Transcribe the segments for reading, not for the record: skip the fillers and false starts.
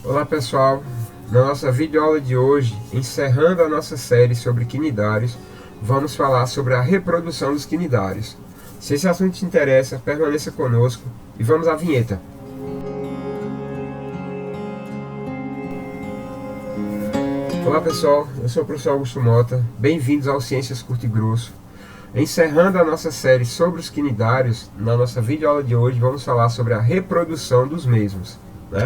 Olá pessoal, na nossa videoaula de hoje, encerrando a nossa série sobre quinidários, vamos falar sobre a reprodução dos quinidários. Se esse assunto te interessa, permaneça conosco e vamos à vinheta. Olá pessoal, eu sou o professor Augusto Mota, bem-vindos ao Ciências Curto e Grosso. Encerrando a nossa série sobre os quinidários, na nossa videoaula de hoje vamos falar sobre a reprodução dos mesmos, né?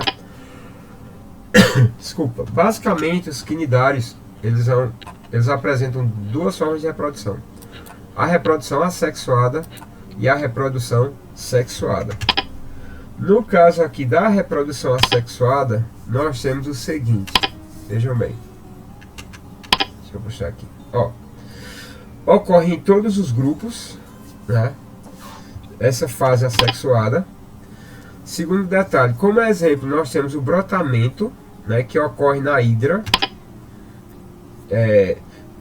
Desculpa. Basicamente, os quinidários eles apresentam duas formas de reprodução: a reprodução assexuada e a reprodução sexuada. No caso aqui da reprodução assexuada, nós temos o seguinte. Vejam bem. Deixa eu puxar aqui. Ó, ocorre em todos os grupos, né? Essa fase assexuada. Segundo detalhe, como exemplo, nós temos o brotamento, né, que ocorre na hidra,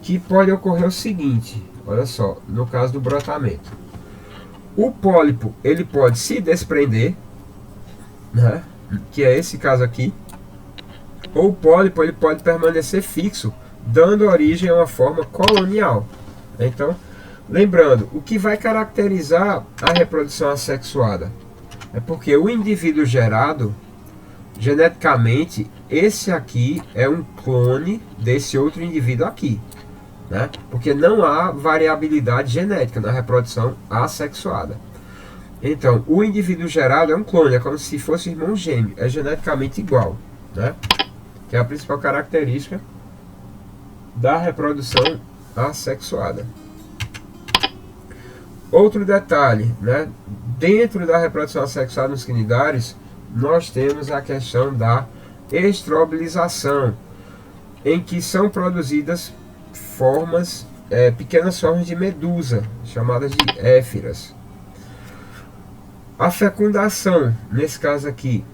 que pode ocorrer o seguinte, olha só, no caso do brotamento, o pólipo ele pode se desprender, né, que é esse caso aqui, ou o pólipo ele pode permanecer fixo, dando origem a uma forma colonial. Então, lembrando, o que vai caracterizar a reprodução assexuada é porque o indivíduo gerado, geneticamente, esse aqui é um clone desse outro indivíduo aqui, né? Porque não há variabilidade genética na reprodução assexuada. Então, o indivíduo gerado é um clone, é como se fosse irmão gêmeo, é geneticamente igual, né? Que é a principal característica da reprodução assexuada. Outro detalhe, né? Dentro da reprodução assexuada nos quinidários, nós temos a questão da estrobilização, em que são produzidas formas, pequenas formas de medusa, chamadas de éfiras. A fecundação, nesse caso aqui,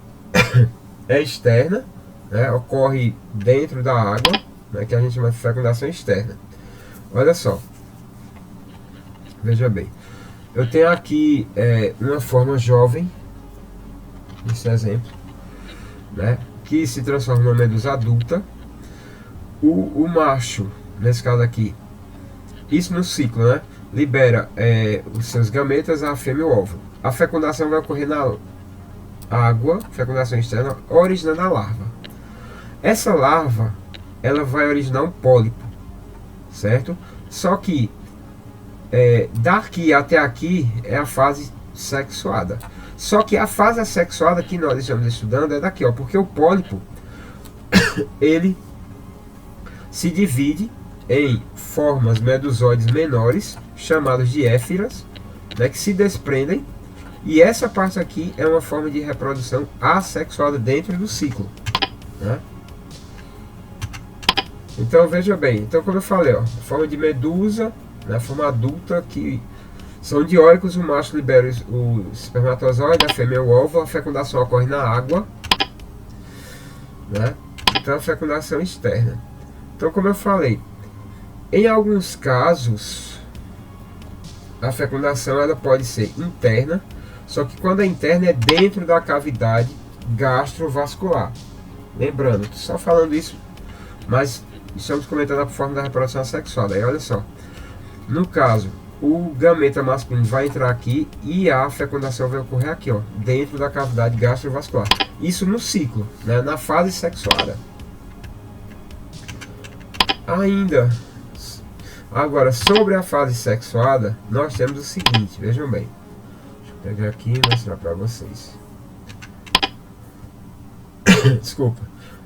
é externa, né? Ocorre dentro da água, né? Que a gente chama de fecundação externa. Olha só, veja bem. Eu tenho aqui uma forma jovem, nesse exemplo, né, que se transforma numa medusa adulta. O macho, nesse caso aqui, isso no ciclo, né, libera os seus gametas à fêmea e ao óvulo. A fecundação vai ocorrer na água, fecundação externa, originando a larva. Essa larva, ela vai originar um pólipo, certo? Só que daqui até aqui é a fase sexuada. Só que a fase assexuada que nós estamos estudando é daqui, ó, porque o pólipo ele se divide em formas medusoides menores, chamadas de éfiras, né, que se desprendem, e essa parte aqui é uma forma de reprodução assexuada dentro do ciclo, né? Então veja bem, então como eu falei, ó, forma de medusa, na forma adulta, que são dioicos, o macho libera o espermatozoide, a fêmea o óvulo, a fecundação ocorre na água, né? Então a fecundação externa. Então, como eu falei, em alguns casos a fecundação ela pode ser interna, só que quando é interna é dentro da cavidade gastrovascular. Lembrando, estou só falando isso, mas estamos comentando a forma da reprodução sexual. Aí olha só, no caso, o gameta masculino vai entrar aqui e a fecundação vai ocorrer aqui, ó, dentro da cavidade gastrovascular. Isso no ciclo, né, na fase sexuada. Ainda, agora, sobre a fase sexuada, nós temos o seguinte, vejam bem. Deixa eu pegar aqui e mostrar para vocês. Desculpa.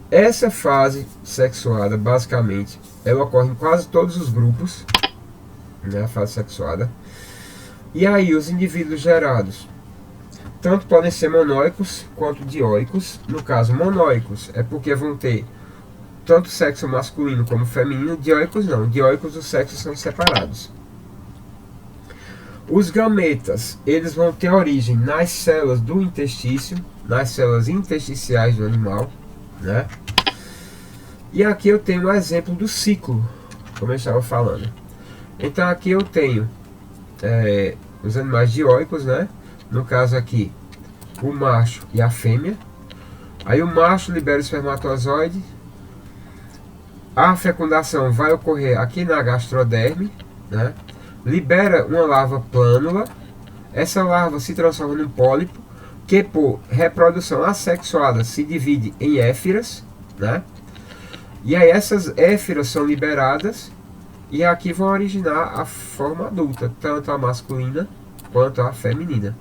Essa fase sexuada, basicamente, ela ocorre em quase todos os grupos, né, a fase sexuada. E aí os indivíduos gerados tanto podem ser monóicos quanto dioicos. No caso, monóicos é porque vão ter tanto sexo masculino como feminino. Dioicos não, dioicos os sexos são separados. Os gametas, eles vão ter origem nas células do intestício, nas células intersticiais do animal, né? E aqui eu tenho um exemplo do ciclo, como eu estava falando. Então aqui eu tenho os animais dioicos, né? No caso aqui, o macho e a fêmea. Aí o macho libera o espermatozoide. A fecundação vai ocorrer aqui na gastroderme, né? Libera uma larva plânula. Essa larva se transforma num pólipo, que por reprodução assexuada se divide em éfiras, né? E aí essas éfiras são liberadas e aqui vão originar a forma adulta, tanto a masculina quanto a feminina.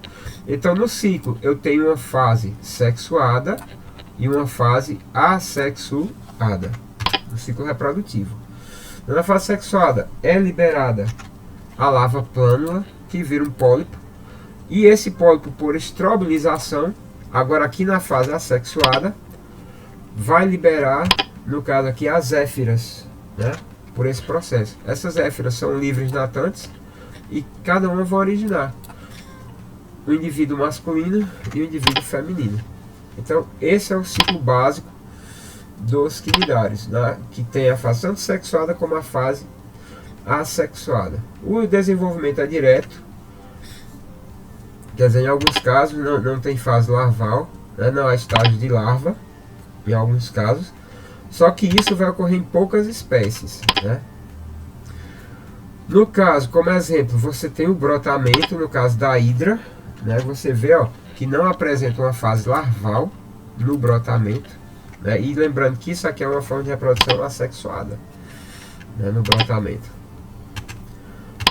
Então no ciclo eu tenho uma fase sexuada e uma fase assexuada, no ciclo reprodutivo. Na fase sexuada é liberada a larva plânula, que vira um pólipo, e esse pólipo, por estrobilização, agora aqui na fase assexuada, vai liberar, no caso aqui, as éfiras, né? Por esse processo. Essas éfiras são livres natantes e cada uma vai originar o indivíduo masculino e o indivíduo feminino. Então, esse é o ciclo básico dos quinidários, né? Que tem a fase tanto sexuada como a fase assexuada. O desenvolvimento é direto, quer dizer, em alguns casos não tem fase larval, né? Não há estágio de larva, em alguns casos, só que isso vai ocorrer em poucas espécies, né? No caso, como exemplo, você tem o brotamento, no caso da hidra, né? Você vê, ó, que não apresenta uma fase larval no brotamento, né? E lembrando que isso aqui é uma forma de reprodução assexuada, né? No brotamento.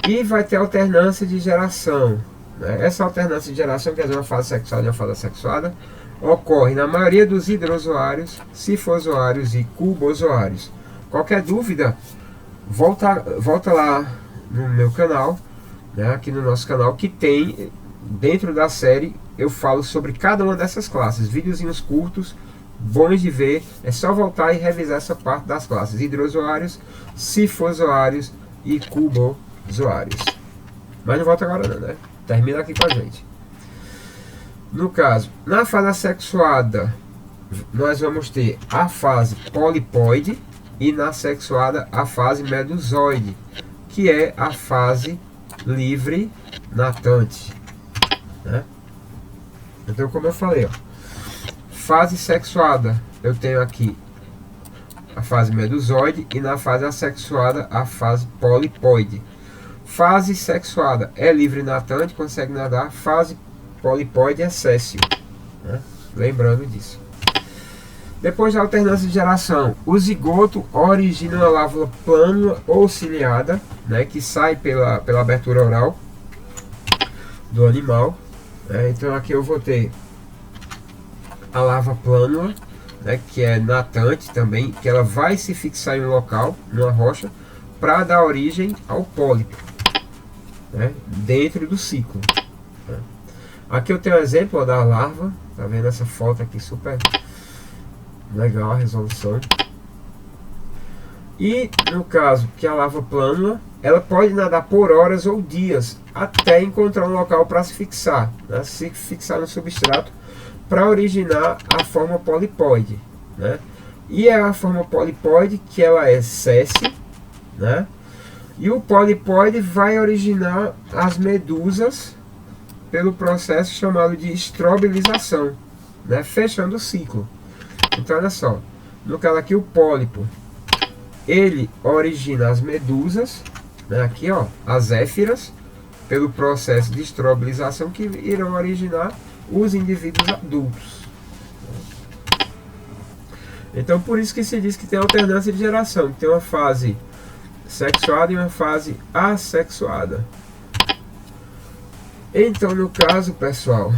E vai ter alternância de geração, né? Essa alternância de geração, quer dizer, uma fase sexuada e uma fase assexuada, ocorre na maioria dos hidrozoários, cifozoários e cubozoários. Qualquer dúvida, volta lá no meu canal, né, aqui no nosso canal, que tem, dentro da série, eu falo sobre cada uma dessas classes. Videozinhos curtos, bons de ver, é só voltar e revisar essa parte das classes. Hidrozoários, cifozoários e cubozoários. Mas não volta agora não, né? Termina aqui com a gente. No caso, na fase assexuada, nós vamos ter a fase polipóide e na sexuada a fase medusoide, que é a fase livre natante, né? Então, como eu falei, ó, fase sexuada, eu tenho aqui a fase medusoide e na fase assexuada a fase polipóide. Fase sexuada é livre natante, consegue nadar. Fase polipóide é céssio, né? Lembrando disso. Depois da alternância de geração, o zigoto origina uma válvula plânula ou ciliada, né, que sai pela abertura oral do animal, né? Então aqui eu vou ter a larva plânula, né, que é natante também, que ela vai se fixar em um local, numa rocha, para dar origem ao pólipo, né, dentro do ciclo. Aqui eu tenho um exemplo, ó, da larva, tá vendo essa foto aqui, super legal a resolução. E no caso que a larva plânula, ela pode nadar por horas ou dias até encontrar um local para se fixar, né? Se fixar no substrato para originar a forma polipóide, né? E é a forma polipóide que ela é césse, né? E o polipóide vai originar as medusas pelo processo chamado de estrobilização, né? Fechando o ciclo. Então olha só, no caso aqui o pólipo, ele origina as medusas, né? Aqui ó, as éfiras, pelo processo de estrobilização que irão originar os indivíduos adultos. Então por isso que se diz que tem alternância de geração, que tem uma fase sexuada e uma fase assexuada. Então no caso, pessoal,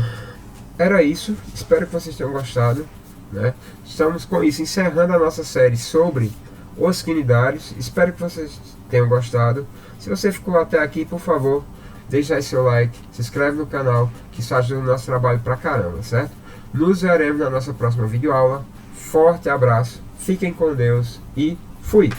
era isso. Espero que vocês tenham gostado, né? Estamos com isso encerrando a nossa série sobre os quinidários. Espero que vocês tenham gostado. Se você ficou até aqui, por favor, deixa aí seu like, se inscreve no canal, que isso ajuda o nosso trabalho pra caramba, certo? Nos veremos na nossa próxima videoaula. Forte abraço, fiquem com Deus e fui!